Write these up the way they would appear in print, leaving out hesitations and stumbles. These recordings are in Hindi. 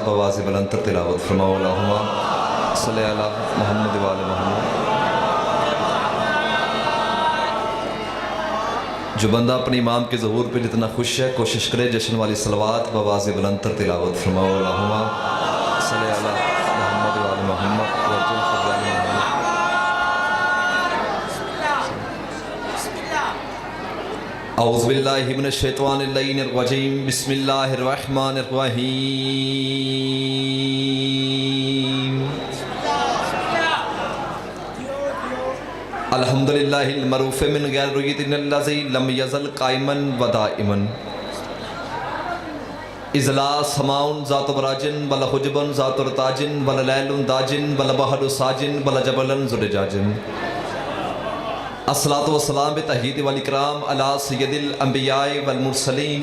बवाज़ बुलंद तिलावत फरमाओ। अल्लाहुम्मा सल्ली अला मुहम्मद व आले मुहम्मद। जो बंदा अपने इमाम के ज़हूर पे जितना खुश है, कोशिश करे जश्न वाली सलवात बवाज़ बुलंद तिलावत फरमाओ। अल्लाहुम्मा सल्ली अला मुहम्मद व आले मुहम्मद। औज़ु बिल्लाहि मिनश शैतानिर रजीम। बिस्मिल्लाहिर रहमानिर रहीम। अल्हम्दुलिल्लाहिल मरूफ़ मिन गैर रुयतिनल्लज़ी लम यज़ल क़ाइमन व दाइमन। इज़लास समाउन ज़ात बराजिन बल हुजबन ज़ात ताजिन बल लैलुन दाजिन बल बहरु साजिन बल जबलन ज़ुरजाजिन। अस्सलातु वस्सलाम बितहीद वल इकराम अला सय्यदिल अंबियाए वल मुरसलीन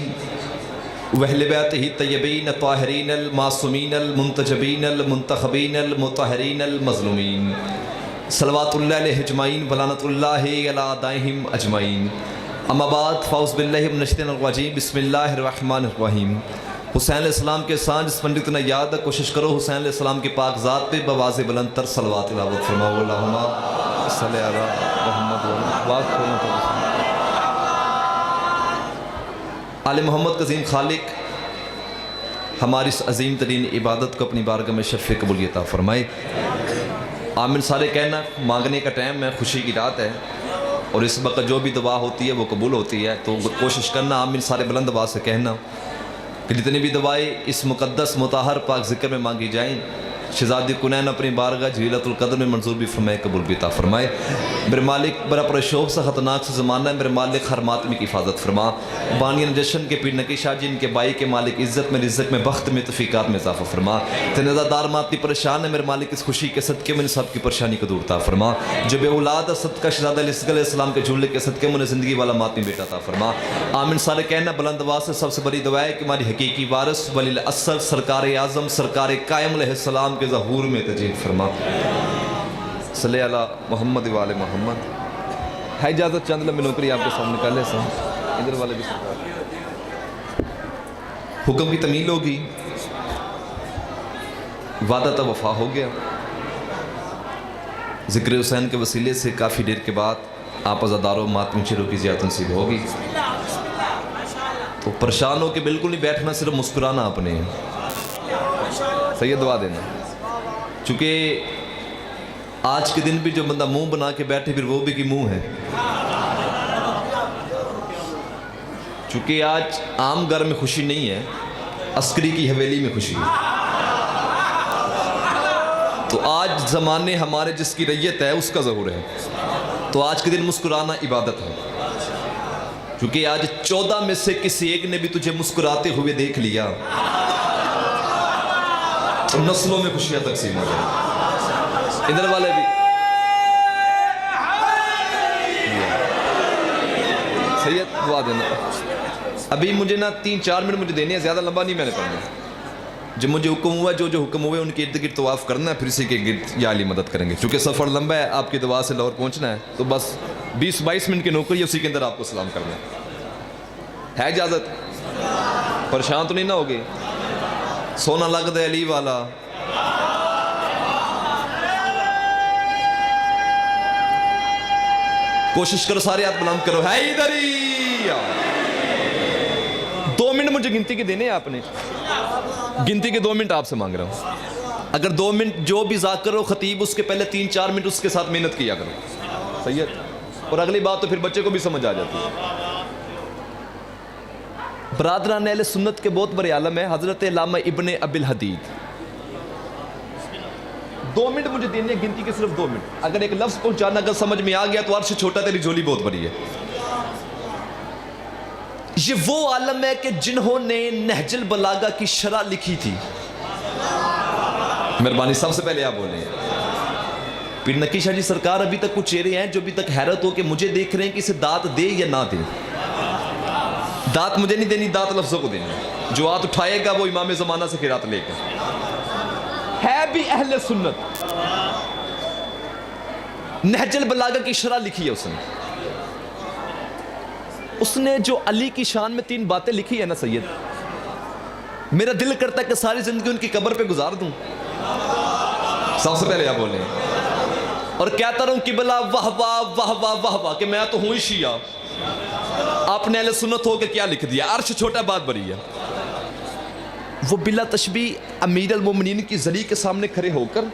व अहले बैतिही तय्यबीन ताहिरीन अल मासूमीन अल मुंतजबीन अल मुंतखबीन अल मुतहरीन अल मज़लूमीन। सलवातुल्लाह अलैहि अजमाइन व लानतुल्लाहि अला अदाइहिम अजमाइन। अम्मा बाद फ़ौज़ बिल्लाहि मिनश शैतानिर रजीम। बिस्मिल्लाहिर रहमानिर रहीम। हुसैन अलैहिस्सलाम के सांझ पंडित ने याद कोशिश करो हुसैन अलैहिस्सलाम की पाक ज़ात पे बवाज़ बुलंद तर सलवात तिलावत फरमाओ। अल्लाहुम्मा सल्ली अला मुहम्मद आले मोहम्मद का अज़ीम खालिक हमारी इस अज़ीम तरीन इबादत को अपनी बारगाह में शफ़ कबूलियत अता फरमाए। आमीन सारे कहना। मांगने का टाइम है, खुशी की रात है और इस वक्त जो भी दुआ होती है वो कबूल होती है, तो कोशिश करना आमीन सारे बुलंद आवाज़ से कहना कि जितनी भी दुआएं इस मुक़द्दस मुताहर पाक ज़िक्र में मांगी जाएँ शहज़ादी कुनैन अपनी बारगाह झीलतुल क़द्र में मंजूर भी फरमाए, कबूल भी अता फरमाए। मेरे मालिक बड़ा परशोभ सा ख़तरनाक सा ज़माना है, मेरे मालिक हर मातमी की हिफाजत फरमा। बानियान जश्न के पीर नकी शाह जी इनके बाई के मालिक इज़्ज़त में रिज़्क़ में बख्त में तौफ़ीक़ात में इज़ाफ़ा फरमा। तनज़ादार मातमी परेशान है, मेरे मालिक इस खुशी के सदक़े में सब की परेशानी को दूर अता फरमा। जो बेऔलाद सदका शहज़ादा अलैहिस्सलाम के झूले के सदक़े में ज़िंदगी वाला मातमी बेटा अता फरमा। आमीन सारे कहना। बुलंद आवाज़ से सबसे बड़ी दुआ है कि हमारी हकीकी वारिस वलील असर सरकार आज़म सरकार कायम अलैहिस्सलाम के ज़हूर में तजील फरमा। सल्ले अला मुहम्मद व आले मुहम्मद। है इजाज़त चंद लम्बी नौकरी आपके सामने पहले से इधर वाले भी सरकार हुक्म की तमील होगी, वादा तो वफा हो गया। ज़िक्र हुसैन के वसीले से काफ़ी देर के बाद आप अज़ादारों मातमी चिरों की ज़ियारत नसीब होगी, तो परेशान हो के बिल्कुल नहीं बैठना, सिर्फ मुस्कुराना आपने। सही दुआ देना, चूँकि आज के दिन भी जो बंदा मुंह बना के बैठे फिर वो भी कि मुंह है। चूँकि आज आम घर में खुशी नहीं है, अस्करी की हवेली में खुशी है। तो आज ज़माने हमारे जिसकी रैयत है उसका ज़हूर है, तो आज के दिन मुस्कुराना इबादत है। क्योंकि आज 14 में से किसी एक ने भी तुझे मुस्कुराते हुए देख लिया तो नस्लों में खुशियां तकसीम हो जाए। इधर वाले भी सैयद दुआ देना। अभी मुझे ना 3-4 मिनट मुझे देने हैं, ज़्यादा लंबा नहीं मैंने पढ़ना। जब मुझे हुक्म हुआ जो हुक्म हुए उनके इर्द गिर्द तवाफ़ करना है, फिर इसी के गिर्द या अली मदद करेंगे। क्योंकि सफ़र लंबा है, आपकी दुआ से लाहौर पहुँचना है, तो बस 20-22 मिनट की नौकरी, उसी के अंदर आपको सलाम करना है। इजाज़त? परेशान तो नहीं ना होगे? सोना लगता है अली वाला। कोशिश करो सारे हाथ बुलंद करो। है इधर ही 2 मिनट मुझे गिनती के देने हैं आपने, गिनती के 2 मिनट आपसे मांग रहा हूं। अगर 2 मिनट जो भी ज़ाकिर हो खतीब, उसके पहले 3-4 मिनट उसके साथ मेहनत किया करो। सही है? और अगली बात तो फिर बच्चे को भी समझ आ जाती है। बरादरान अहले सुन्नत के बहुत बड़े आलम है हज़रत अल्लामा इब्ने अबिल हदीद। 2 मिनट मुझे देने, गिनती के सिर्फ 2 मिनट। अगर एक लफ्ज़ पहुंचाना अगर समझ में आ गया तो अर्श छोटा, तेरी झोली बहुत बड़ी है। ये वो आलम है कि जिन्होंने नहजुल बलागा की शरह लिखी थी। मेहरबानी सबसे पहले आप बोले। पीर नकी शाह जी सरकार अभी तक कुछ चेहरे हैं जो अभी तक हैरत हो कि मुझे देख रहे हैं कि इसे दात दे या ना दे। दात मुझे नहीं देनी, दात लफ्ज़ों को देनी। जो हाथ उठाएगा वो इमाम ज़माना से खिरात लेगा। है भी अहले सुन्नत। नहजुल बलागा की शरह लिखी है उसने जो अली की शान में 3 बातें लिखी है ना सैयद, मेरा दिल करता है कि सारी ज़िंदगी उनकी कब्र पे गुजार दूं। सबसे पहले आप बोले और कहता रहूं किबला वाह वाह वाह वाह वाह वाह कि मैं तो हूं ही शिया। आपने अहले सुन्नत हो के क्या लिख दिया, अर्श छोटा बात बड़ी है। वो बिला तशबी अमीर अल मोमिनीन की जली के सामने खड़े होकर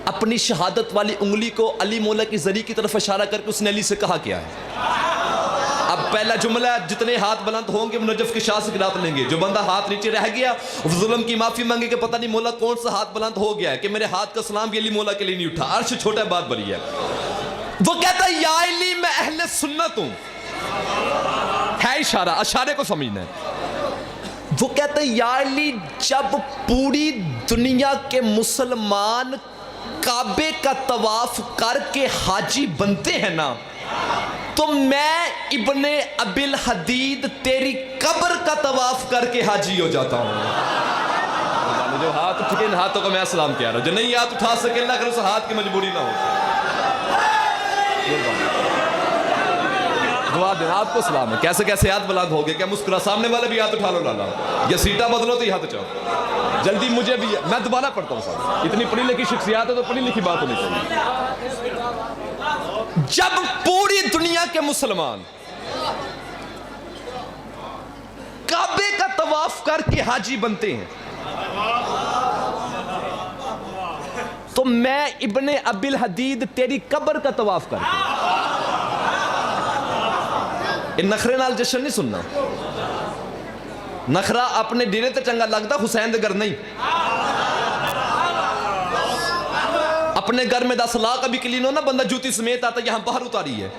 अपनी शहादत वाली उंगली को अली मौला की जरी की तरफ इशारा करके उसने अली से कहा क्या है। अब पहला जुमला, जितने हाथ बुलंद होंगे नजफ के शाह से गिरात लेंगे। जो बंदा हाथ नीचे रह गया जुल्म की माफी मांगे कि पता नहीं मौला कौन सा हाथ बुलंद हो गया है कि मेरे हाथ का सलाम भी अली मौला के लिए नहीं उठा। अर्श छोटा बात बड़ी है। वो कहता है या अली मैं अहले सुन्नत हूं, है इशारा, इशारे को समझना है। वो कहता है या अली जब पूरी दुनिया के मुसलमान काबे का तवाफ करके हाजी बनते हैं ना, तो मैं इब्ने अबिल हदीद तेरी कब्र का तवाफ करके हाजी हो जाता हूं। जो हाथ उठ के हाथों को मैं सलाम कह रहा हूं, जो नहीं हाथ उठा सके अल्लाह करे उस हाथ की मजबूरी ना हो। दुआ देना आपको सलाम है। कैसे कैसे हाथ बुलंद हो गए, क्या मुस्कुरा, सामने वाले भी हाथ उठा लो लाला, या सीटा बदलो तो हाथ उठाओ जल्दी। मुझे भी, मैं दोबारा पढ़ता हूँ साहब, इतनी पढ़ी लिखी शख्सियत है तो पढ़ी लिखी बात होनी चाहिए। जब पूरी दुनिया के मुसलमान काबे का तवाफ करके हाजी बनते हैं, तो मैं इब्ने अबिल हदीद तेरी कब्र का तवाफ करके। इन नखरे नाल जश्न नहीं सुनना। नखरा अपने डेरे ते चंगा लगता, हुसैन दे घर नहीं। अपने घर में 10 लाख अभी क्लीन हो ना, बंदा जूती समेत आता, यहां बाहर उतारी है।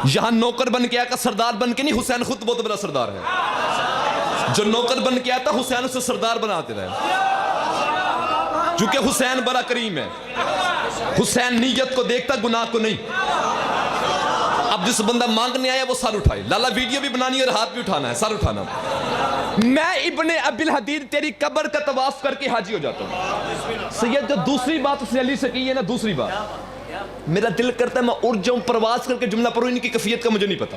यहां नौकर बन के आया, सरदार बन के नहीं। हुसैन खुद बहुत बड़ा सरदार है। जो नौकर बन के आता हुसैन उसे सरदार बनाते रहे, क्योंकि हुसैन बड़ा करीम है। हुसैन नीयत को देखता, गुनाह को नहीं। अब जिस बंदा मांगने आया वो सर उठाए। लाला वीडियो भी बनानी है और हाथ भी उठाना है, सर उठाना। मैं इब्ने अबिल हदीद तेरी कब्र का तवाफ करके हाजी हो जाता हूं। सैयद जो दूसरी बात उसने अली से की है ना, दूसरी बात मेरा दिल करता है मैं उड़ जाऊं, प्रवास करके जुमला पढ़ूं, इनकी कैफियत का मुझे नहीं पता।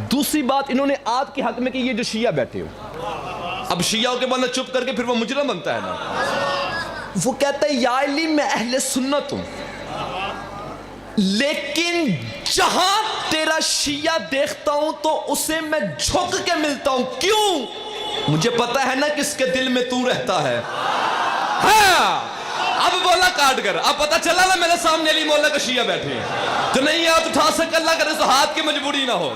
दूसरी बात इन्होंने आपके हक में की, ये जो शिया बैठे हो। अब शियाओं के बंदा चुप करके फिर वो मुजरम बनता है ना। वो कहता है या अली मैं अहले सुन्नत हूं, लेकिन जहां तेरा शिया देखता हूं तो उसे मैं झुक के मिलता हूं। क्यों? मुझे पता है ना किसके दिल में तू रहता है। हाँ, अब बोला काट कर, अब पता चला ना मेरे सामने अली मौला का शिया बैठे हैं, तो नहीं हाथ उठा सके, अल्लाह करे तो हाथ की मजबूरी ना हो।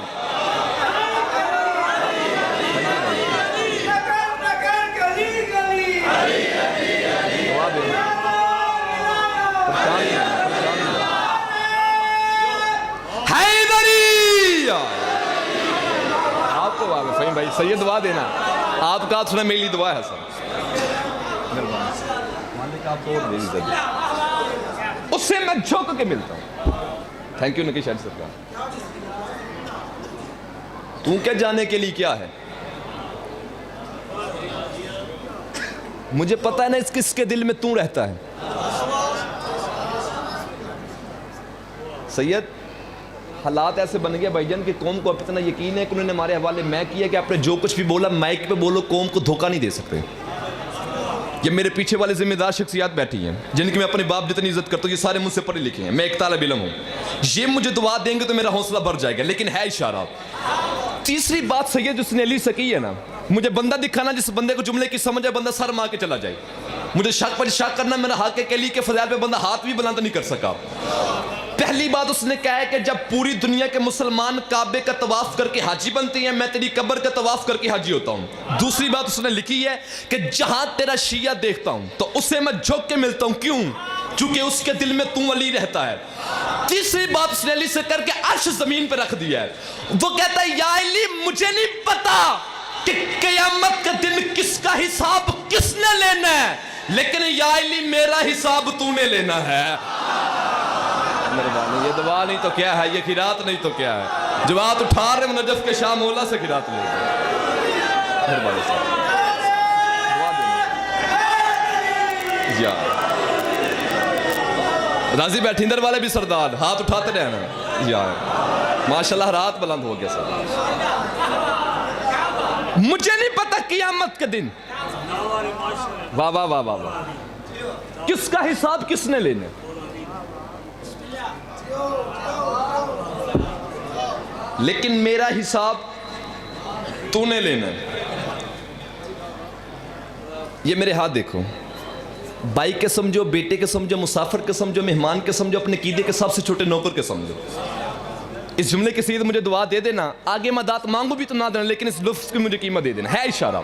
आपको फहीम भाई सही दुआ देना, आपका हाथ सुना, मेरी दुआ है सर। उससे मैं झुक के मिलता हूं। थैंक यू नकी शायद सरकार। तू क्या जाने के लिए क्या है, मुझे पता है ना इस किसके दिल में तू रहता है। सैयद हालात ऐसे बन गए भाईजान कि कौम को अब इतना यकीन है कि उन्होंने हमारे हवाले मैं किया कि आपने जो कुछ भी बोला माइक पे बोलो, कौम को धोखा नहीं दे सकते। ये मेरे पीछे वाले जिम्मेदार शख्सियात बैठी हैं जिनकी मैं अपने बाप जितनी इज्जत करता हूँ, ये सारे मुझसे पढ़े लिखे हैं, मैं एक तालिब इल्म हूँ। ये मुझे दुआ देंगे तो मेरा हौसला बढ़ जाएगा, लेकिन है इशारा। तीसरी बात सैयद जिसने अली से की है ना, मुझे बंदा दिखाना जिस बंदे को जुमले की समझ है, बंदा सर मार के चला जाए। मुझे शक पर शक करना, मेरा हक है कि अली के फज़ाइल पे बंदा हाथ भी बुलंद नहीं कर सका। पहली बात उसने कहा है कि जब पूरी दुनिया के मुसलमान काबे का तवाफ करके हाजी बनते हैं, मैं तेरी कब्र का तवाफ करके हाजी होता हूं। दूसरी बात उसने लिखी है कि जहां तेरा शिया देखता हूं तो उसे मैं झुक के मिलता हूं। क्यों? क्योंकि उसके दिल में तू अली रहता है। तीसरी बात उसने अली से करके अर्श जमीन पे रख दिया है। वो कहता है या अली मुझे नहीं पता कि क़यामत का दिन किसका हिसाब किसने लेना है, लेकिन या अली मेरा हिसाब तूने लेना है। मेहरबानी, ये दुआ नहीं तो क्या है, ये खिरात नहीं तो क्या है। जब हाथ उठा रहे नजफ के शाह मौला से खिरात ले। मेहरबानी साहब दुआ देना। राजी बैठिंदर वाले भी सरदार हाथ उठाते रहना यार, माशाल्लाह रात बुलंद हो गया सर। मुझे नहीं पता कियामत के दिन वाह वाह वाह वाह वाह किसका हिसाब किसने लेने, लेकिन मेरा हिसाब तूने लेना है। ये मेरे हाथ देखो, भाई के समझो, बेटे के समझो, मुसाफिर के समझो, मेहमान के समझो, अपने कीदे के सबसे छोटे नौकर के समझो। इस जुमले के सीधे मुझे दुआ दे देना, आगे मैं दात मांगू भी तो ना देना, लेकिन इस लफ्ज़ की मुझे कीमत दे देना है। इशारा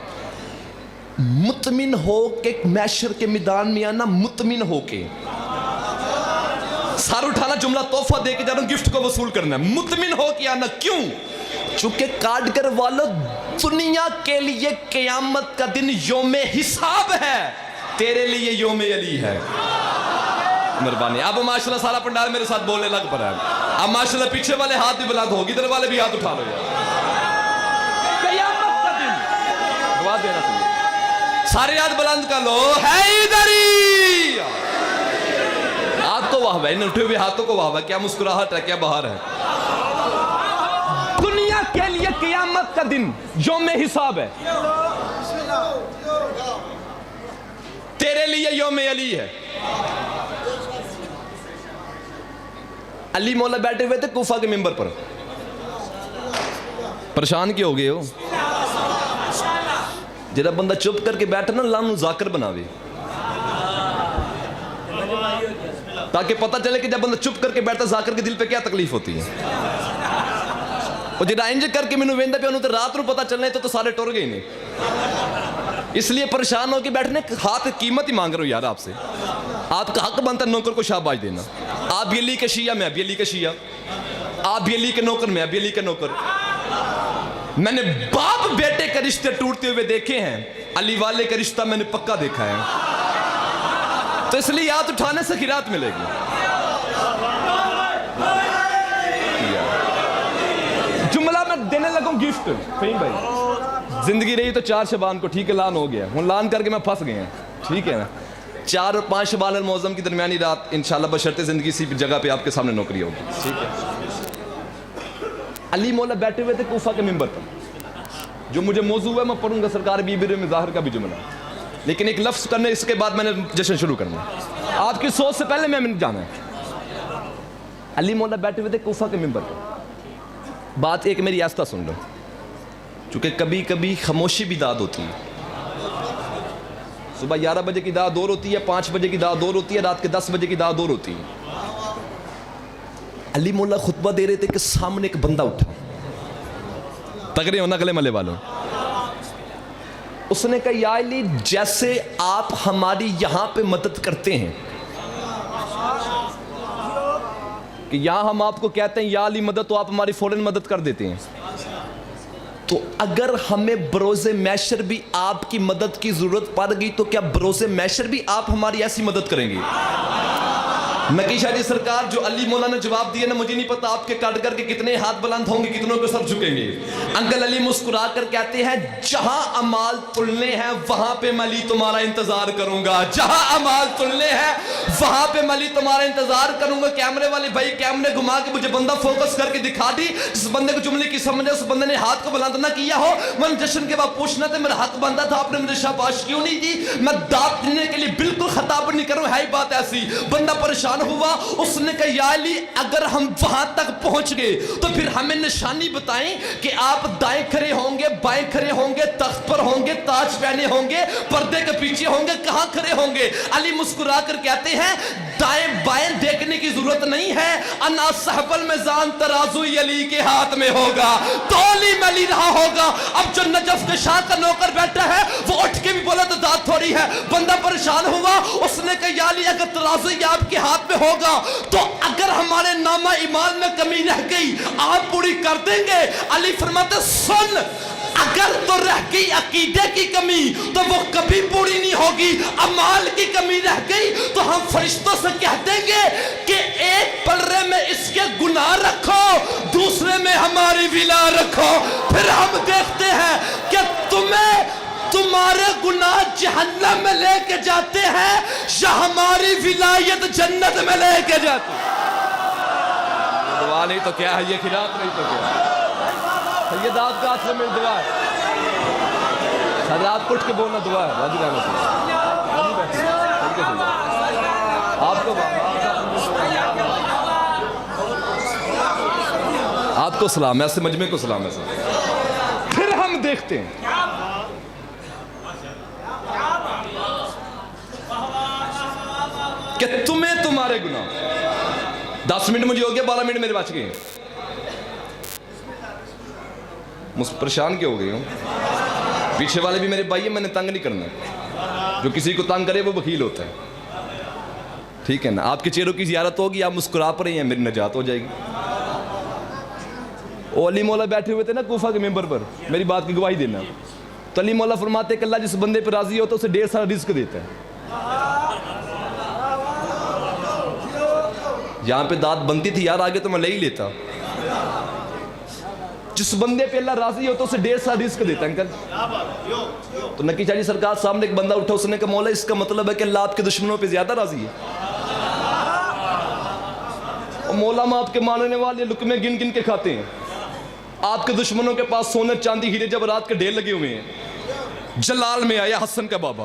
मुतमिन हो के मैशर के मैदान में आना, मुतमिन हो के सर उठाना, जुमला तोहफा दे के जाना, गिफ्ट को वसूल करना, मुतमिन हो के आना। क्यों? चूंकि काट कर वालों दुनिया के लिए क़यामत का दिन योमे हिसाब है, तेरे लिए योमे अली है। मेहरबानी। अब माशाल्लाह सारा पंडाल मेरे साथ बोलने लग पड़ा है। अब माशाल्लाह पीछे वाले हाथ भी बुलंद होगी, इधर वाले भी हाथ उठा लो यार। क़यामत का दिन दुआ देना चाहिए, सारे हाथ बुलंद कर लो, है इधर ही। हाथ को वाह भाई, उठे हुए हाथों को वाह भाई, क्या मुस्कुराहट है, क्या बहार है। दुनिया के लिए क़यामत का दिन योमे हिसाब है, तेरे लिए योमे अली है। अली मौला बैठे हुए थे कूफा के मिंबर पर, परेशान क्यों हो गए हो? जरा बंदा चुप करके बैठा ना, अल्लाह नू जाकिर बनावे, ताकि पता चले कि जब बंदा चुप करके बैठता जाकिर के दिल पे क्या तकलीफ होती है। और जरा इंज करके मैनू वेंदा पे तो रात को पता चलने तो सारे टुर गए नहीं, इसलिए परेशान होकर बैठने। हाथ कीमत ही मांग रहे हो यार आपसे, आपका हक बनता है नौकर को शाबाश देना। आप भी अली के शिया, मैं भी अली के शिया, आप भी अली के नौकर, मैं भी अली के नौकर। मैंने बाप बेटे के रिश्ते टूटते हुए देखे हैं, अली वाले का रिश्ता मैंने पक्का देखा है, तो इसलिए हाथ उठाने से खिरात मिलेगी। जुमला मैं देने लगूं गिफ्ट, फहीम भाई जिंदगी रही तो 4 शबान को, ठीक है लान हो गया, हूँ लान करके मैं फंस गया, ठीक है ना। 4 और 5 शबान मौज़म की दरमियानी रात इंशाल्लाह बशर्ते ज़िंदगी इसी जगह पे आपके सामने नौकरी होगी, ठीक है। अली मौला बैठे हुए थे कूफा के मिंबर पर, जो मुझे मौजू है मैं पढ़ूंगा सरकार बीबी में ज़ाहिर का भी जुमला, लेकिन एक लफ्ज़ करने इसके बाद मैंने जश्न शुरू करना, आपकी सोच से पहले मैंने जाना है। अली मौला बैठे हुए थे कूफा के मिंबर पर। बात एक मेरी आस्था सुन लो, चूँकि कभी कभी खामोशी भी दाद होती है। सुबह 11 बजे की दाद और होती है, 5 बजे की दाद और होती है, रात के 10 बजे की दाद और होती है। अली मौला खुतबा दे रहे थे कि सामने एक बंदा उठा, तगड़े होना गले मले वालों। उसने कहा या अली, जैसे आप हमारी यहां पे मदद करते हैं कि यहां हम आपको कहते हैं या अली मदद, तो आप हमारी फौरन मदद कर देते हैं, तो अगर हमें बरोज़े मैशर भी आपकी मदद की जरूरत पड़ गई तो क्या बरोज़े मैशर भी आप हमारी ऐसी मदद करेंगे? नकी शाह जी सरकार जो अली मौला ने जवाब दिया ना, मुझे नहीं पता आपके काट करके कितने हाथ बुलंद होंगे, कितनों के सर झुकेंगे। अंकल अली मुस्कुरा कर कहते हैं जहां अमाल तुलने हैं वहां पे मैं अली तुम्हारा इंतजार करूंगा, जहां अमाल तुलने हैं वहां पे मैं अली तुम्हारा इंतजार करूंगा। कैमरे वाले भाई कैमरे घुमा के मुझे बंदा फोकस करके दिखा दी, जिस बंदे को जुमले की समझ है उस बंदे ने हाथ को बुलंद ना किया हो। मैंने जश्न के बाद पूछना था, मेरा हक बनता था, आपने मुझे शाबाश क्यों नहीं दी? मैं दात देने के लिए बिल्कुल खताब नहीं करूं, है ही बात ऐसी। बंदा परेशान हुआ, उसने कहा या अली अगर हम वहां तक पहुंच गए तो फिर हमें निशानी बताएं कि आप दाएं खड़े होंगे, बाएं खड़े होंगे, तख्त पर होंगे, ताज पहने होंगे, पर्दे के पीछे होंगे, कहां खड़े होंगे? अली मुस्कुरा कर कहते हैं दाएं बाएं देखने की जरूरत नहीं है, अना सहबल मेज़ान तराजू अली के हाथ में होगा, तौली में अली रहा होगा। अब जो नजफ के शाह का नौकर बैठा है वो उठ के भी बोला तो दात थोड़ी है। बंदा परेशान हुआ, उसने कहा या अली अगर तराजू आपके हाथ में होगा तो अगर हमारे नामा ईमान में कमी रह गई आप पूरी कर देंगे। अली फरमाते सुन, अगर तो रह गई अकीदे की कमी तो वो कभी पूरी नहीं होगी, अमाल की कमी रह गई तो हम फरिश्तों से कह देंगे कि एक पलरे में इसके गुनाह रखो, दूसरे में हमारी विला रखो, फिर हम देखते हैं कि तुम्हें तुम्हारे गुनाह जहन्नम में लेके जाते हैं या हमारी विलायत जन्नत में लेके जाते हैं। दुआ नहीं तो क्या है, ये खिलाफ नहीं तो क्या है, ये दाद का हाथ में मिल दुआ। अरे आप उठ के बोलना दुआ है राजी रहना आपको आपको सलाम, ऐसे मजमे को सलाम। ऐसे फिर हम देखते हैं कि तुम्हें तुम्हारे गुनाह। 10 मिनट मुझे हो गया, 12 मिनट मेरे बच गए। मुझे परेशान क्यों हो गई हूँ? पीछे वाले भी मेरे भाई है, मैंने तंग नहीं करना। जो किसी को तंग करे वो वकील होता है, ठीक है ना। आपके चेहरों की जियारत होगी, आप मुस्कुरा पर रही हैं, मेरी नजात हो जाएगी। वो अली मौला बैठे हुए थे ना कूफा के मेंबर पर, मेरी बात की गवाही देना। तो अली मौला फरमाते कि अल्लाह जिस बंदे पर राजी होता है उसे 1.5 साल रिस्क देता है। यहां पे दांत बनती थी यार, आगे तो मैं ले ही लेता। जिस बंदे पे अल्लाह राजी होता है उसे 1.5 साल रिस्क देता है अंकल। तो नकी शाह जी सरकार सामने एक बंदा उठा, उसने कहा मौला इसका मतलब है कि अल्लाह आपके दुश्मनों पे ज्यादा राजी है। और मौला हम आपके मानने वाले लुकमे गिन गिन के खाते हैं, आपके दुश्मनों के पास सोने चांदी हीरे जवाहरात के ढेर लगे हुए हैं। जलाल में आया हसन का बाबा,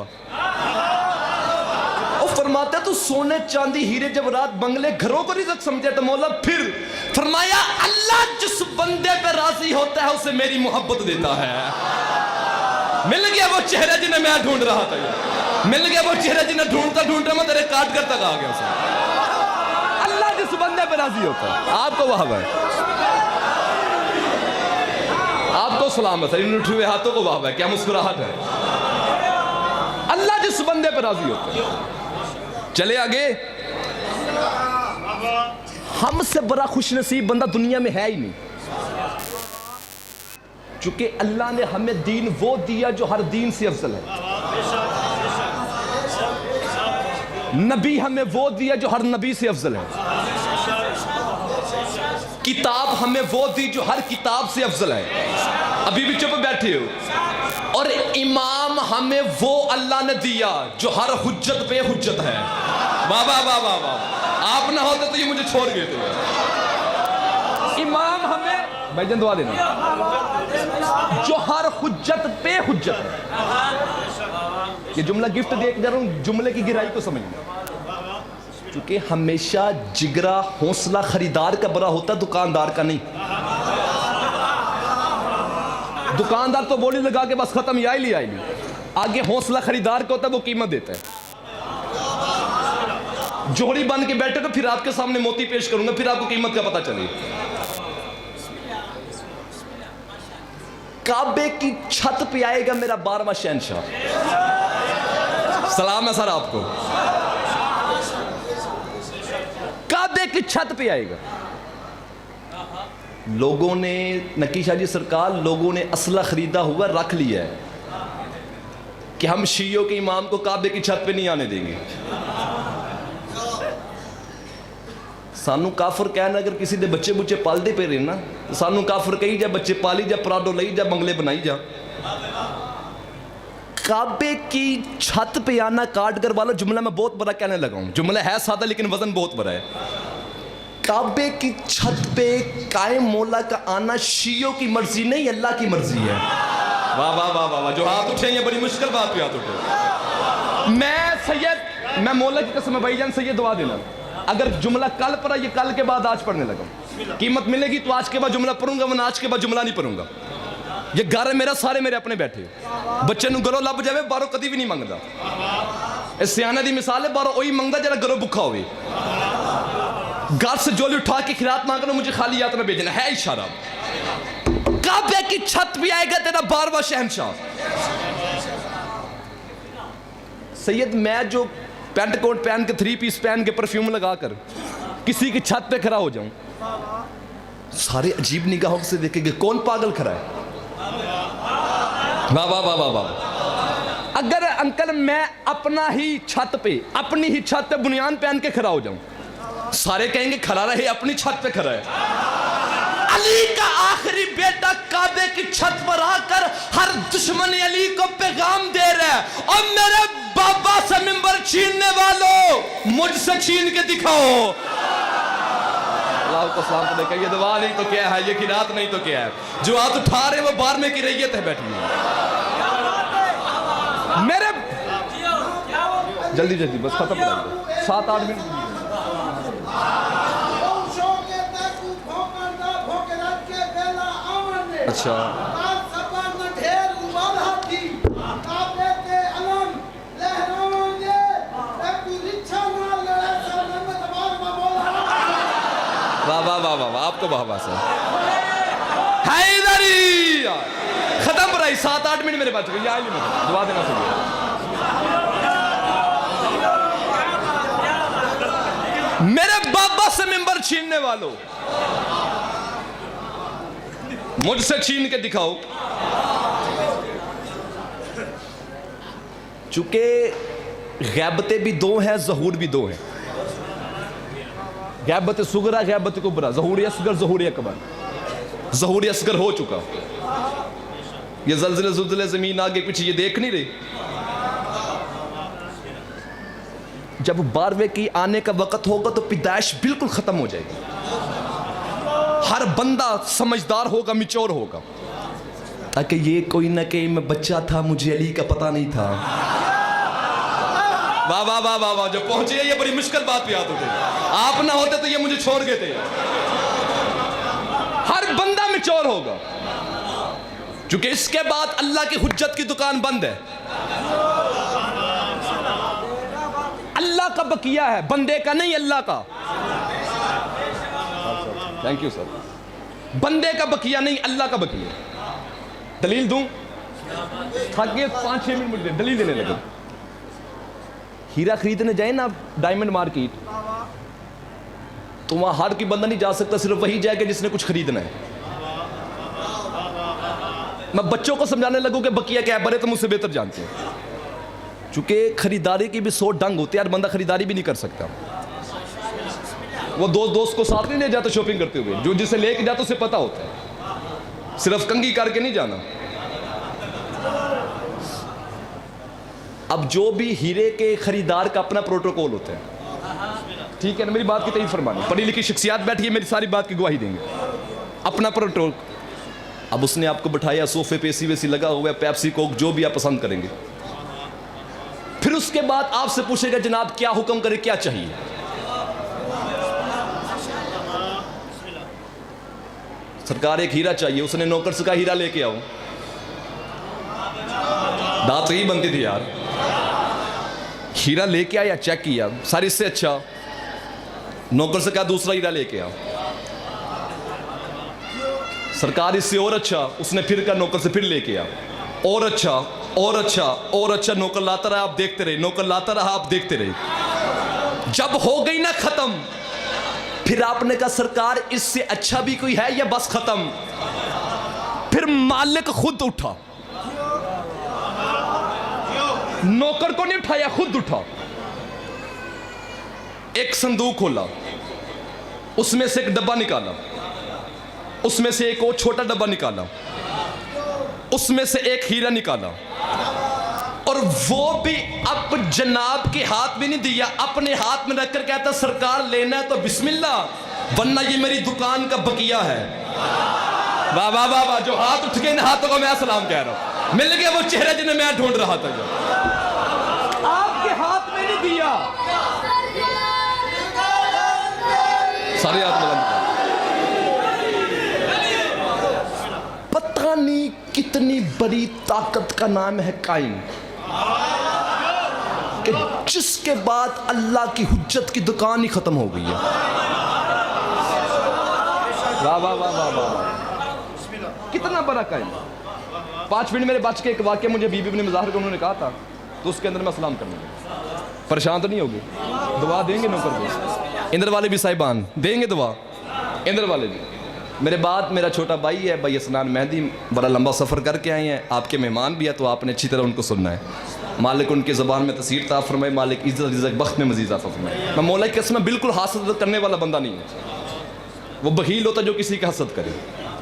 और फरमाता है तू सोने चांदी हीरे जवाहरात बंगले घरों को रिज़्क़ समझे। तो मौला फिर फरमाया अल्लाह जिस बंदे पे राजी होता है उसे मेरी मोहब्बत देता है। मिल गया वो चेहरा जिन्हें मैं ढूंढ रहा था, मिल गया वो चेहरा जिन्हें ढूंढता ढूंढता मैं तेरे काट कर तक आ गया। अल्लाह जिस बंदे पे राजी होता है, आपको वाह भाई, आपको सलाम है सर। इन उठे हुए हाथों को वाह भाई, क्या मुस्कुराहट है। अल्लाह जिस बंदे पे राजी होता है। चले आगे, हमसे बड़ा खुशनसीब बंदा दुनिया में है ही नहीं, चूंकि अल्लाह ने हमें दीन वो दिया जो हर दीन से अफजल है। नबी हमें वो दिया जो हर नबी से अफजल है। किताब हमें वो दी जो हर किताब से अफजल है। अभी भी चुप बैठे हो। और इमाम हमें वो अल्लाह ने दिया जो हर हुज्जत पे हुज्जत है। वाह वाह वाह वाह वाह, आप ना होते तो ये मुझे छोड़ गए थे। इमाम हमें भाईजान दुआ देना, जो हर हुज्जत पे हुज्जत है। ये जुमला गिफ्ट दे जा रहा हूं, जुमले की गिराई को समझना। क्योंकि हमेशा जिगरा हौसला खरीदार का बड़ा होता, दुकानदार का नहीं। दुकानदार तो बोली लगा के बस खत्म, या ली आगे हौसला खरीदार का होता है, वो कीमत देता है। जोड़ी बन के बैठे तो फिर आपके सामने मोती पेश करूंगा, फिर आपको कीमत का पता चले। काबे की छत पे आएगा मेरा 12वां शहंशाह। सलाम है सर आपको। काबे की छत पे आएगा। लोगों ने, नकी शाह जी सरकार, लोगों ने असला खरीदा हुआ रख लिया है कि हम शियों के इमाम को काबे की छत पे नहीं आने देंगे। सानू काफर कहना, अगर किसी दे बच्चे बुच्चे पालते पे रहे ना, तो सानू काफर कही जा, बच्चे पाली जा, पराडो लाई जा, बंगले बनाई जा। काबे की छत पे आना काट कर वाला जुमला मैं बहुत बड़ा कहने लगा हूं। जुमला है सादा लेकिन वजन बहुत बड़ा है। काबे की छत पे कायम मौला का आना शियों की मर्जी नहीं, अल्लाह की मर्जी है। वाह वाह वाह वाह, जो हाथ उठे ये बड़ी मुश्किल बात पे हाथ उठे। मैं मौला की कसम भाईजान से ये दुआ देना, अगर जुमला कल पढ़ा, ये कल के बाद आज पढ़ने लगा, कीमत मिलेगी तो आज के बाद जुमला पढ़ूंगा, वरना आज के बाद जुमला नहीं पढ़ूंगा। ये घर है मेरा, सारे मेरे अपने बैठे। बच्चे नु गलो लब जावे, बारो कदी भी नहीं मंगदा। इस सियाने दी मिसाल है, बारो वही मंगदा जरा गलो भुखा होवे। घर से जोली उठा के खिरात मांगना, मुझे खाली याद ना भेजना है इशारा। काबे की छत भी आएगा तेरा 12वां शहंशाह। सैयद, मैं जो पैंट कोट पहन के, 3 पीस पहन के, परफ्यूम लगाकर किसी की छत पे खड़ा हो जाऊं, सारे अजीब निगाहों से देखेंगे कौन पागल खड़ा है। वाह वाह वाह वाह वाह। अगर अंकल मैं अपना ही छत पे, अपनी ही छत पे बुनियान पहन के खड़ा हो जाऊं, सारे कहेंगे खड़ा रहे, अपनी छत पे खड़ा है। अली का आखिरी बेटा काबे की छत पर आकर हर दुश्मन अली को पैगाम दे रहा है, और मेरे बाबा से मिंबर छीनने वालों, मुझसे छीन के दिखाओ। अल्लाह को सलाम तो देखा, ये दुआ नहीं तो क्या है, ये खिरात नहीं तो क्या है। जो हाथ उठा रहे वो बार में की रैयत है बैठी हुई। मेरे जल्दी जल्दी बस खत्म कर 7-8 मिनट। अच्छा वाह वाह वाह वाह वाह, आपको वाह वाह सर। हैदरी खत्म पढ़ाई, 7-8 मिनट मेरे पास दुआ देना चाहिए। मेरे बाबा से मिंबर छीनने वालों, मुझसे छीन के दिखाओ। चूंकि गैबतें भी दो हैं, ज़हूर भी दो हैं। गैबत सुगरा, गैबत कुबरा, ज़हूर असगर, ज़हूर अकबर। ज़हूर असगर हो चुका, ये ज़ल्ज़ले ज़ुल्ज़ले ज़मीन आगे पीछे ये देख नहीं रही। जब 12वें की आने का वक्त होगा तो पैदाइश बिल्कुल ख़त्म हो जाएगी। हर बंदा समझदार होगा, मिच्योर होगा, ताकि ये कोई ना कि मैं बच्चा था, मुझे अली का पता नहीं था। वाह वाह वाह वाह वाह, जो पहुंचे ये बड़ी मुश्किल बात पे आते थे। आप ना होते तो ये मुझे छोड़ गए थे। हर बंदा मिच्योर होगा, क्योंकि इसके बाद अल्लाह की हुज्जत की दुकान बंद है। अल्लाह का बकिया है, बंदे का नहीं, अल्लाह का। Thank you sir. बंदे का बकिया नहीं, अल्लाह का बकिया। दलील दूं? थक गए, 5-6 मिनट मुझे दलील देने लगे। हीरा खरीदने जाए ना डायमंड मार्केट, तो वहां हर कोई बंदा नहीं जा सकता, सिर्फ वही जाएगा जिसने कुछ खरीदना है। मैं बच्चों को समझाने लगूं कि बकिया क्या है, बड़े तो मुझसे बेहतर जानते हैं। चूंकि खरीदारी की भी 100 ढंग होते हैं, यार बंदा खरीदारी भी नहीं कर सकता। वो दोस्त को साथ नहीं ले जाता शॉपिंग करते हुए, जो जिसे लेके जाता उसे पता होता है, सिर्फ कंघी करके नहीं जाना। अब जो भी हीरे के खरीदार का अपना प्रोटोकॉल होता है, ठीक है ना, मेरी बात की तईद फरमानी। पढ़ी लिखी शख्सियात बैठी है, मेरी सारी बात की गवाही देंगे। अपना प्रोटोकॉल। अब उसने आपको बैठाया, सोफे पे एसी वेसी लगा हुआ है, पेप्सी कोक जो भी आप पसंद करेंगे। फिर उसके बाद आपसे पूछेगा जनाब क्या हुक्म करे, क्या चाहिए। सरकार एक हीरा चाहिए, उसने नौकर से कहा हीरा लेके आओ। दांत तो ही बनती थी यार। हीरा लेके आया, चेक किया, सारी इससे अच्छा। नौकर से कहा दूसरा हीरा लेके आओ। सरकार इससे और अच्छा, उसने फिर कहा नौकर से फिर लेके आओ। और अच्छा, और अच्छा, और अच्छा। नौकर लाता रहा, आप देखते रहे, नौकर लाता रहा, आप देखते रहे। जब हो गई ना खत्म, फिर आपने कहा सरकार इससे अच्छा भी कोई है या बस खत्म। फिर मालिक खुद उठा, नौकर को नहीं उठाया, खुद उठा। एक संदूक खोला, उसमें से एक डब्बा निकाला, उसमें से एक और छोटा डब्बा निकाला, उसमें से एक हीरा निकाला, और वो भी अब जनाब के हाथ में नहीं दिया, अपने हाथ में रखकर कहता सरकार लेना है तो बिस्मिल्लाह, वरना ये मेरी दुकान का बकिया है। वाह वाह वाह वाह, जो हाथ उठ गए इन हाथों को मैं सलाम कह रहा हूं। मिल गया वो चेहरा जिन्हें मैं ढूंढ रहा था, जो आपके हाथ में नहीं दिया। सारे हाथ में पता नहीं कितनी बड़ी ताकत का नाम है कायम, कि जिसके बाद अल्लाह की हुज्जत की दुकान ही खत्म हो गई है। वाह वाह वाह वाह वाह, कितना बड़ा कायम। 5 मिनट मेरे बच के एक वाक्य मुझे बीबी अपने मज़ाहिर को उन्होंने कहा था, तो उसके अंदर मैं सलाम करने लगा। परेशान तो नहीं होगी? दुआ देंगे नौकर को? इंदर वाले भी साहिबान देंगे दुआ, इंदर वाले भी। मेरे बाद मेरा छोटा भाई है, भाई असनान मेहंदी, बड़ा लंबा सफ़र करके आए हैं, आपके मेहमान भी है, तो आपने अच्छी तरह उनको सुनना है। मालिक उनकी ज़बान में तसीर ता फरमाए, मालिक इज़्ज़त रिज़्क़ बख्त में मज़ीद अता फरमाए। मैं मौला की कसम बिल्कुल हसद करने वाला बंदा नहीं है। वो बखील होता जो किसी का हसद करे।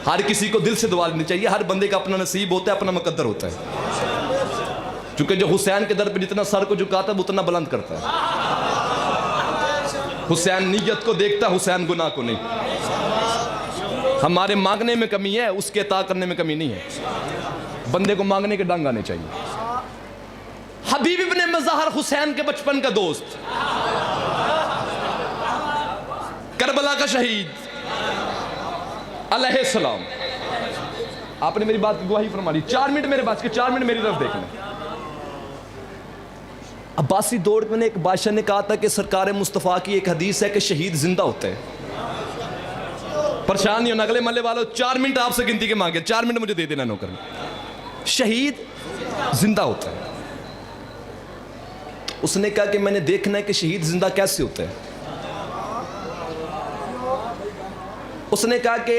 हर किसी को दिल से दुआ लेनी चाहिए। हर बंदे का अपना नसीब होता है, अपना मुकद्दर होता है। क्योंकि जो हुसैन के दर पे जितना सर को झुकाता है उतना बुलंद करता है। हुसैन नीयत को देखता, हुसैन गुनाह को नहीं। हमारे मांगने में कमी है, उसके अता करने में कमी नहीं है। बंदे को मांगने के ढंग आने चाहिए। हबीब इब्ने मज़ाहर हुसैन के बचपन का दोस्त, करबला का शहीद अलैहिस्सलाम। आपने मेरी बात की गवाही फरमा ली। 4 मिनट मेरे पास के, 4 मिनट मेरी तरफ देखना। अब्बासी दौर में एक बादशाह ने कहा था कि सरकार मुस्तफ़ा की एक हदीस है कि शहीद जिंदा होते हैं। परेशान नहीं होना अगले मल्ले वालों, 4 मिनट आपसे गिनती के मांगे, 4 मिनट मुझे दे देना नौकर। शहीद जिंदा होता है। उसने कहा कि मैंने देखना है कि शहीद जिंदा कैसे होते हैं। उसने कहा कि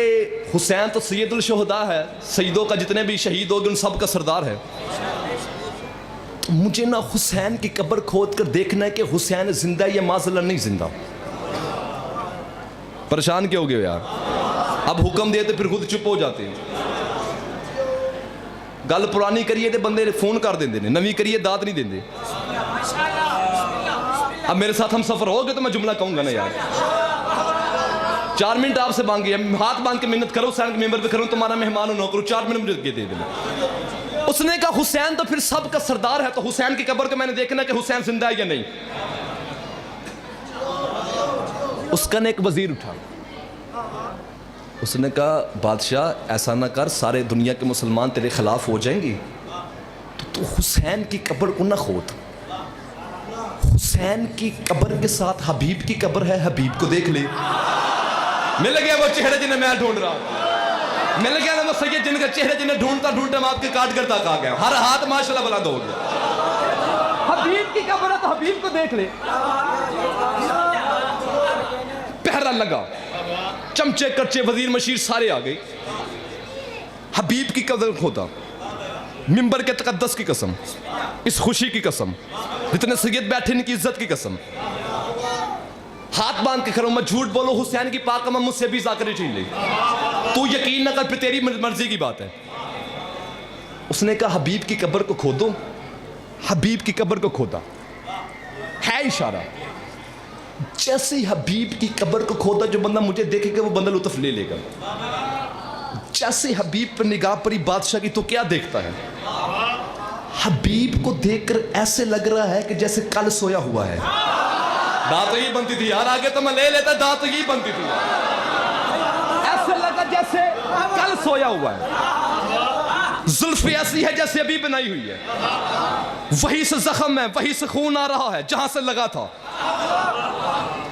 हुसैन तो सैयदुल शुहदा है, सईदों का जितने भी शहीद हो गए उन सब का सरदार है। तो मुझे ना हुसैन की कब्र खोद कर देखना है कि हुसैन जिंदा या माज़ल्ला नहीं जिंदा। परेशान क्यों हो गए यार? अब हुक्म देते फिर खुद चुप हो जाते हैं। गल पुरानी करिए तो बंदे फोन कर देंगे ने, नवी करिए दात नहीं देंगे। अब मेरे साथ हम सफर हो गए तो मैं जुमला कहूंगा ना यार। 4 मिनट आपसे मांगी, हाथ बांध के मिन्नत करो, हुसैन के मेंबर पे करूं, तुम्हारा मेहमान हो नौकरू, 4 मिनट मुझे दे देना। उसने कहा हुसैन तो फिर सबका सरदार है, तो हुसैन की कब्र को मैंने देखना कि हुसैन जिंदा है या नहीं। उसका ने एक वजीर उठा, उसने कहा बादशाह ऐसा ना कर, सारे दुनिया के मुसलमान तेरे खिलाफ हो जाएंगे, तो तू हुसैन की कब्र को ना खोद। हुसैन की कब्र के साथ हबीब की कब्र है, हबीब को देख ले। मिल गया वो चेहरे जिन्हें मैं ढूंढ रहा हूं, मिल गया ना वो सैयद जिनका चेहरे जिन्हें ढूंढता ढूंढता मैं आपके काटगर तक आ गया। हर हाथ माशाल्लाह बुलंद हो गया। हबीब की कब्र है तो हबीब को देख ले। पहरा लगा, चमचे कच्चे वजीर मशीर सारे आ गए। हबीब की कब्र खोदा, मिंबर के तकद्दस की कसम, इस खुशी की कसम, जितने सैयद बैठे इनकी इज्जत की कसम, हाथ बांध के खड़ो, मैं झूठ बोलो हुसैन की पाक मैं मुझसे भी जाकर छीन ले, तू यकीन न कर, फिर तेरी मर्जी की बात है। उसने कहा हबीब की कब्र को खोदो। हबीब की कब्र को खोदा, है इशारा। जैसे ही हबीब की कब्र को खोदा, जो बंदा मुझे देखेगा वो बंदा लुत्फ ले लेगा। जैसे हबीब पर निगाह पड़ी बादशाह की, तो क्या देखता है? हबीब को देखकर ऐसे लग रहा है कि जैसे कल सोया हुआ है। दांत तो ये बनती थी यार, आगे तो मैं ले लेता, दांत तो ये बनती थी यार। ऐसे लगा जैसे कल सोया हुआ है। जुल्फ ऐसी है जैसे अभी बनाई हुई है। वही से जख्म है, वही से खून आ रहा है जहां से लगा था।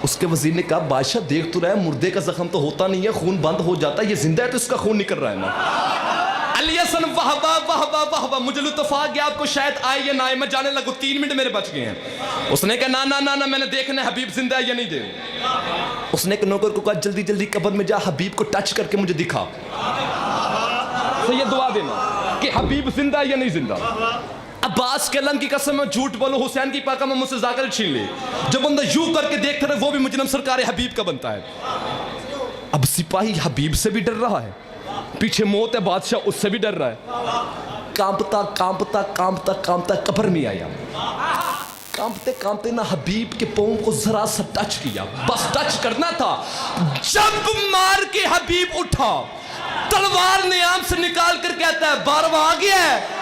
उसके वजीर ने कहा बादशाह देख तो रहा है, मुर्दे का जख्म तो होता नहीं है, खून बंद हो जाता है, ये जिंदा है तो इसका खून निकल रहा है ना। अलियसन वाहबा वाहबा वाहबा, मुझे लुत्फ आ गया, आपको शायद आए या ना आए, मैं जाने लगूं, 3 मिनट मेरे बच गए हैं। उसने कहा ना ना ना ना, मैंने देखना है हबीब जिंदा है या नहीं दे। उसने एक नौकर को कहा जल्दी जल्दी कब्र में जा, हबीब को टच करके मुझे दिखा, तो ये दुआ देना कि हबीब जिंदा है या नहीं जिंदा। अब्बास के लन की कसम मैं झूठ बोलूं, हुसैन की पाका मैं मुझसे जाकर छीन ले। जब बंदा यूं करके देखता रहे वो भी मुजरिम सरकार हबीब का बनता है। अब सिपाही हबीब से भी डर रहा है, पीछे मौत है, बादशाह उससे भी डर रहा है। कांपता कांपता कांपता कांपता कब्र में आया। कांपते कांपते ना हबीब के पांव को जरा सा टच किया, बस टच करना था। जब मार के हबीब उठा, तलवार ने आम से निकाल कर कहता है 12वां आ गया है।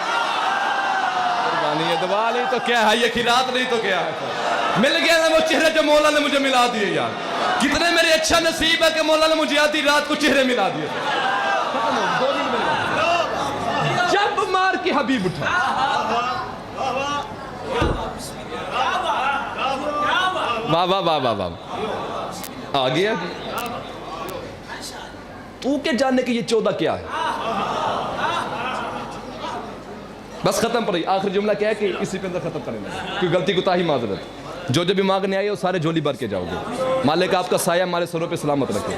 दबा नहीं तो क्या है, ये खिरात नहीं तो क्या है। मिल गया ना वो चेहरे जो मौला ने मुझे मिला दिए यार। कितने मेरे अच्छा नसीब है कि मौला ने मुझे आधी रात को चेहरे मिला दिए। जब मार के हबीब उठा, वाह वाह वाह वाह वाह, आ गया। तू के जानने की ये 14 क्या है। बस खत्म पड़ी। आखिरी जुमला क्या है कि इसी पे अंदर खत्म करेंगे, कोई गलती कोताही माजरत। जो जो भी मांगने आए वो सारे झोली भर के जाओगे। मालिक आपका साया हमारे सरों पे सलामत रखे।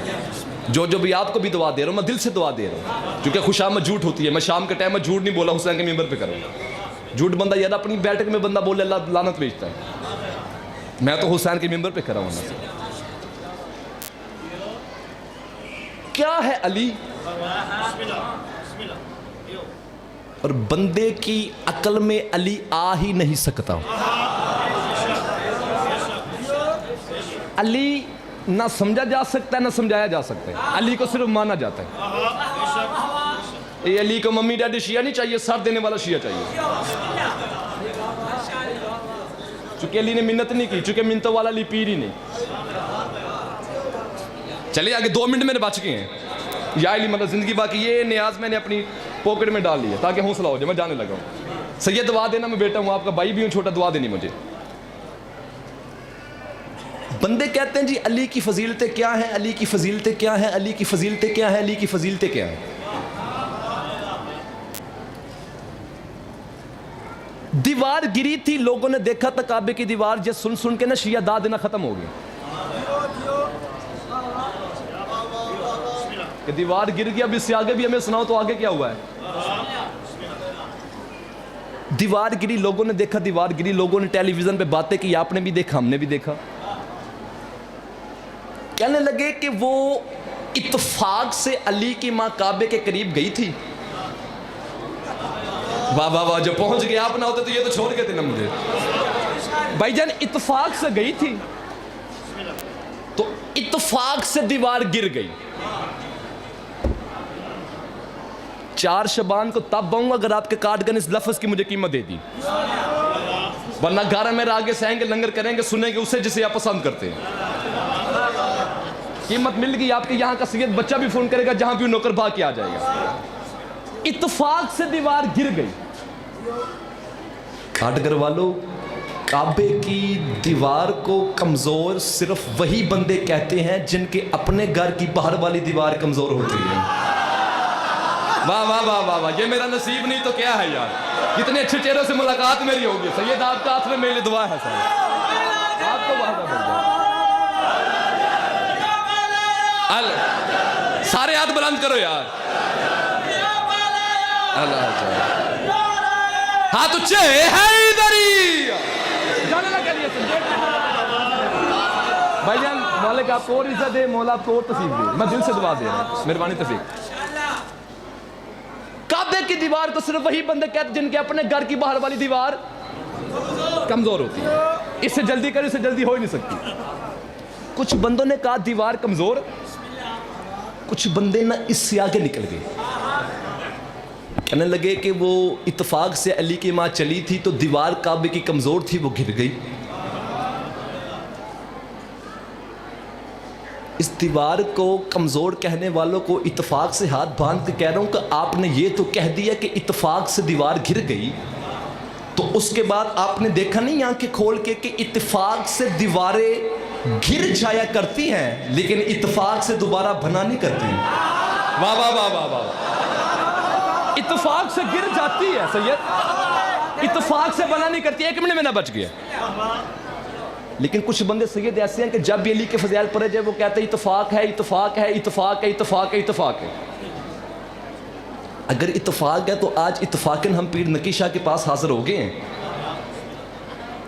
जो जो भी आपको भी दुआ दे रहा हूँ, मैं दिल से दुआ दे रहा हूँ, क्योंकि खुशामद झूठ होती है। मैं शाम के टाइम में झूठ नहीं बोला, हुसैन के मेंबर पे करूँगा। झूठ बंदा यार अपनी बैठक में बंदा बोले अल्लाह लानत भेजता है। मैं तो हुसैन के मेंबर पे खड़ा हूँ। क्या है अली, और बंदे की अकल में अली आ ही नहीं सकता। अली ना समझा जा सकता है ना समझाया जा सकता है। अली को सिर्फ माना जाता है। ये अली को मम्मी डैडी शिया नहीं चाहिए, सर देने वाला शिया चाहिए। चूंकि अली ने मिन्नत नहीं की, चूंकि मिन्नतों वाला अली पीर ही नहीं। चलिए आगे 2 मिनट मेरे बच गए हैं। या अली मतलब जिंदगी बाकी, ये न्याज मैंने अपनी पॉकेट में डाल लिया ताकि हौसला हो जाए, मैं जाने लगा हूँ। सैयद दुआ देना, मैं बेटा हूँ आपका, भाई भी हूँ छोटा, दुआ देनी मुझे। बंदे कहते हैं जी अली की फजीलतें क्या हैं, अली की फजीलतें क्या हैं, अली की फजीलतें क्या हैं, अली की फजीलतें क्या हैं। दीवार गिरी थी, लोगों ने देखा था काबे की दीवार, जो सुन सुन के ना शिया दा देना खत्म हो गया कि दीवार गिर गई। अब इससे आगे भी हमें सुनाओ तो आगे क्या हुआ है। दीवार गिरी, लोगों ने देखा दीवार गिरी, लोगों ने टेलीविजन पे बातें की, आपने भी देखा हमने भी देखा। कहने लगे कि वो इत्तेफाक से अली की मां काबे के करीब गई थी। वाह वाह वाह, जो पहुंच गए आप ना होते तो ये तो छोड़ के थे ना मुझे। भाईजान इत्तेफाक से गई थी, तो इत्तेफाक से दीवार गिर गई। 4 शबान को तब बाऊंगा अगर आपके काटगन इस लफ्ज की मुझे कीमत दे दी, वरना 11 मेरे आगे से आएंगे, लंगर करेंगे, सुनेंगे उसे जिसे आप पसंद करते हैं। कीमत मिल गई, आपके यहाँ का सैयद बच्चा भी फोन करेगा, जहां भी नौकर भाग के आ जाएगा। इत्तेफाक से दीवार गिर गई। काटगर वालों, काबे की दीवार को कमजोर सिर्फ वही बंदे कहते हैं जिनके अपने घर की बाहर वाली दीवार कमजोर होती है। वाह वाह वाह वाह वाह, ये मेरा नसीब नहीं तो क्या है यार, कितने अच्छे चेहरों से मुलाकात मेरी होगी। सैयद आपका हाथ में मेरे लिए दुआ है सर, आपको सारे हाथ बुलंद करो यार, हाथ उच्चे है इधर ही। भाईजान मौला का आपको और इज्जत दे, मौला आपको और तसीब दे, मैं दिल से दुआ दे रहा हूं, मेहरबानी तफीक। काबे की दीवार को सिर्फ वही बंदे कहते जिनके अपने घर की बाहर वाली दीवार कमजोर होती है। इससे जल्दी करो, इससे जल्दी हो ही नहीं सकती। कुछ बंदों ने कहा दीवार कमजोर, कुछ बंदे ना इससे आगे निकल गए, कहने लगे कि वो इत्तेफाक से अली की मां चली थी तो दीवार काबे की कमजोर थी, वो गिर गई। इस दीवार को कमजोर कहने वालों को इत्तेफाक से हाथ बांध के कह रहा हूं कि आपने ये तो कह दिया कि इत्तेफाक से दीवार गिर गई, तो उसके बाद आपने देखा नहीं आंखें खोल के कि इत्तेफाक से दीवारें गिर जाया करती हैं लेकिन इत्तेफाक से दोबारा बना नहीं करती। वाह वाह वाह वाह वाह, इत्तेफाक से गिर जाती है सैयद, इत्तेफाक से बना नहीं करती। 1 मिनट में ना बच गया। लेकिन कुछ बंदे सैयद ऐसे हैं कि जब भी अली के फज़ाइल पढ़े जाए वो कहते हैं इत्तेफाक है, इत्तेफाक है, इत्तेफाक है, इत्तेफाक है, इत्तेफाक है। अगर इत्तेफाक है तो आज इत्तेफाकन हम पीर नकी शाह के पास हाजिर हो गए हैं,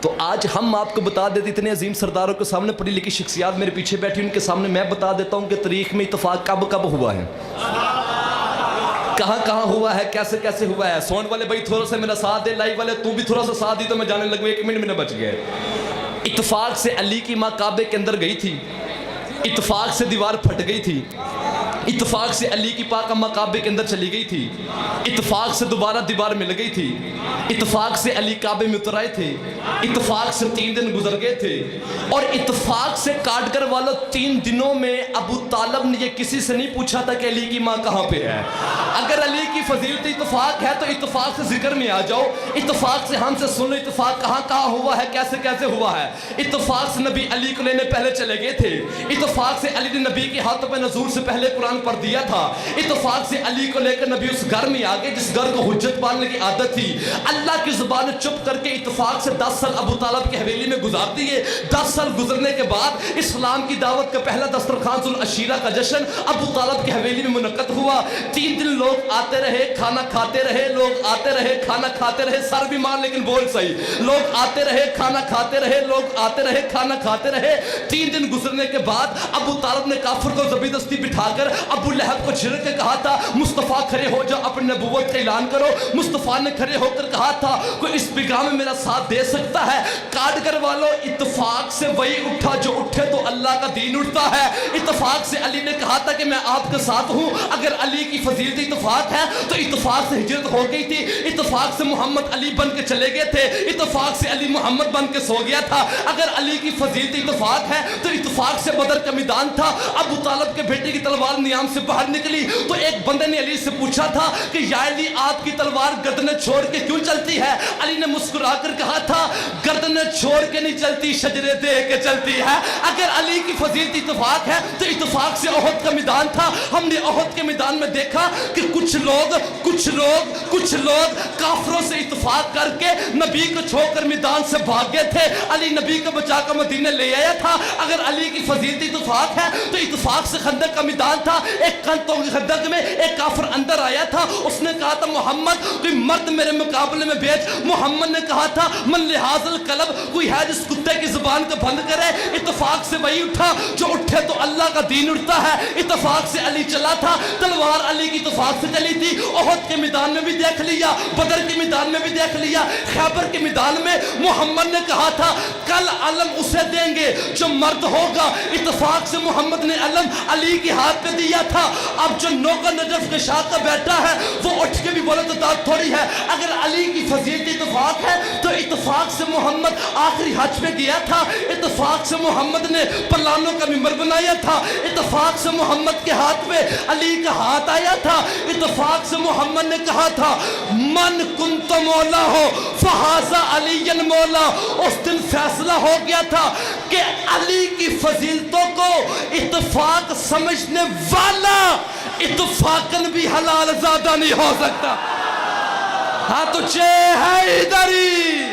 तो आज हम आपको बता देते, इतने अजीम सरदारों के सामने पढ़ी लिखी शख्सियात मेरे पीछे बैठी, उनके सामने मैं बता देता हूं कि तारीख में इत्तेफाक कब कब हुआ है, कहां कहां हुआ है, कैसे कैसे हुआ है। सोन वाले भाई थोड़ा सा मेरा साथ दे, लाइव वाले तू भी थोड़ा सा साथ दी तो मैं जाने लगूं। 1 मिनट में बच गए। इत्तेफाक से अली की मां काबे के अंदर गई थी, इत्तेफाक से दीवार फट गई थी, इत्तेफाक से अली की पाक अम्मा काबे के अंदर चली गई थी, इत्तेफाक से दोबारा दीवार मिल गई थी, इत्तेफाक से अली काबे में उतर आए थे, इत्तेफाक से 3 दिन गुजर गए थे, और इत्तेफाक से काटकर वालों 3 दिनों में अबू तालब ने ये किसी से नहीं पूछा था कि अली की माँ कहाँ पे है। अगर अली की फजीलत इत्तेफाक है तो इत्तेफाक से जिक्र में आ जाओ, इत्तेफाक से हमसे सुन लो इत्तेफाक कहाँ कहाँ हुआ है, कैसे कैसे हुआ है। इत्तेफाक से नबी अली को लेने पहले चले गए थे, इत्तेफाक से अली ने नबी के हाथों पे नजूर से पहले कुरान पढ़ दिया था, इत्तेफाक से अली को लेकर नबी उस घर में आ गए जिस घर को हुज्जत पालने की आदत थी। अल्लाह की जुबान चुप करके इत्तेफाक से 10 साल अबू तालब की हवेली में गुजार दिए। 10 साल गुजरने के बाद इस्लाम की दावत का पहला दस्तरखान जुल अशीरा का जश्न अबू तालब की हवेली में मुनक्कद हुआ। 3 दिन लोग आते रहे, खाना खाते रहे, लोग आते रहे, खाना खाते रहे, सर भी मार लेकिन बोल सही, लोग आते रहे, खाना खाते रहे, लोग आते रहे, खाना खाते रहे। 3 दिन गुजरने के बाद अबू तालब ने काफिर को जबरदस्ती बिठाकर अबू लहब को झिड़क के कहा था मुस्तफ़ा खड़े हो जाओ, अपनी नबूवत का ऐलान करो। मुस्तफ़ा ने खड़े होकर कहा था कोई इस बिगाह में मेरा साथ दे सकता है? काट कर वालों, इत्तेफाक से वही उठा जो उठे तो अल्लाह का दीन उठता है। इत्तेफाक से अली ने कहा था कि मैं आपके साथ हूँ। अगर अली की फजीलत इत्तेफाक है तो इत्तेफाक से हिजरत हो गई थी, इत्तेफाक से मोहम्मद अली बन के चले गए थे, इत्तेफाक से अली मोहम्मद बन के सो गया था। अगर अली की फजीलत इत्तेफाक है तो इत्तेफाक से बदर का मैदान था, अबू तालिब के बेटे की तलवार नियाम से बाहर निकली तो एक बंदे ने अली से पूछा था कि या अली आपकी तलवार गर्दनें छोड़ के क्यों चलती है? अली ने मुस्कुराकर कहा था गर्दनें छोड़ के नहीं चलती, शजरे दे के चलती है। अगर अली की फजीलत इत्तेफाक है तो इत्तेफाक से ओहद का मैदान था। हमने ओहद के मैदान में देखा कि कुछ लोग काफरों से इत्तेफाक करके नबी को छोड़कर मैदान से भाग गए थे। अली नबी को बचाकर मदीने ले आया था। अगर अली की फजीलत इत्तेफाक है तो इत्तेफाक से खंदक का मैदान था। एक कंतों के खंदक में एक काफिर अंदर आया था, उसने कहा था मोहम्मद कोई मर्द मेरे मुकाबले में भेज। मोहम्मद ने कहा था मन लिहाजल कलब, कोई है जिस कुत्ते की जुबान को बंद करे। इत्तेफाक से वही उठा जो उठे तो अल्लाह का दीन उठता है। इत्तेफाक से अली चला था, तलवार अली की इत्तेफाक से चली थी। ओहद के मैदान में भी देख लिया, बदर के मैदान में भी देख लिया, खैबर के मैदान में मोहम्मद ने कहा था कल अलम उसे देंगे जो मर्द होगा। इत्तेफाक से मोहम्मद ने अलम अली के हाथ पे दिया था। अब जो नौकर नजफ के शाह का बेटा है वो उठ के भी बोले तो दाद थोड़ी है। अगर अली की फजीलत इत्तेफाक है तो इत्तेफाक से मोहम्मद आखिरी हज पे गया था। इत्तेफाक से मोहम्मद ने पलानों का मिंबर बनाया था। इत्तेफाक से मोहम्मद के हाथ में अली का हाथ आया था। इत्तेफाक से मोहम्मद ने कहा था मन कुंत मौला हो फहाजा अलीयन मौला। उस दिन फैसला हो गया था कि अली की फजीलतों को इत्तेफाक समझने वाला इत्तेफाकन भी हलाल ज़्यादा नहीं हो सकता। हाँ तो चे है इधर ही।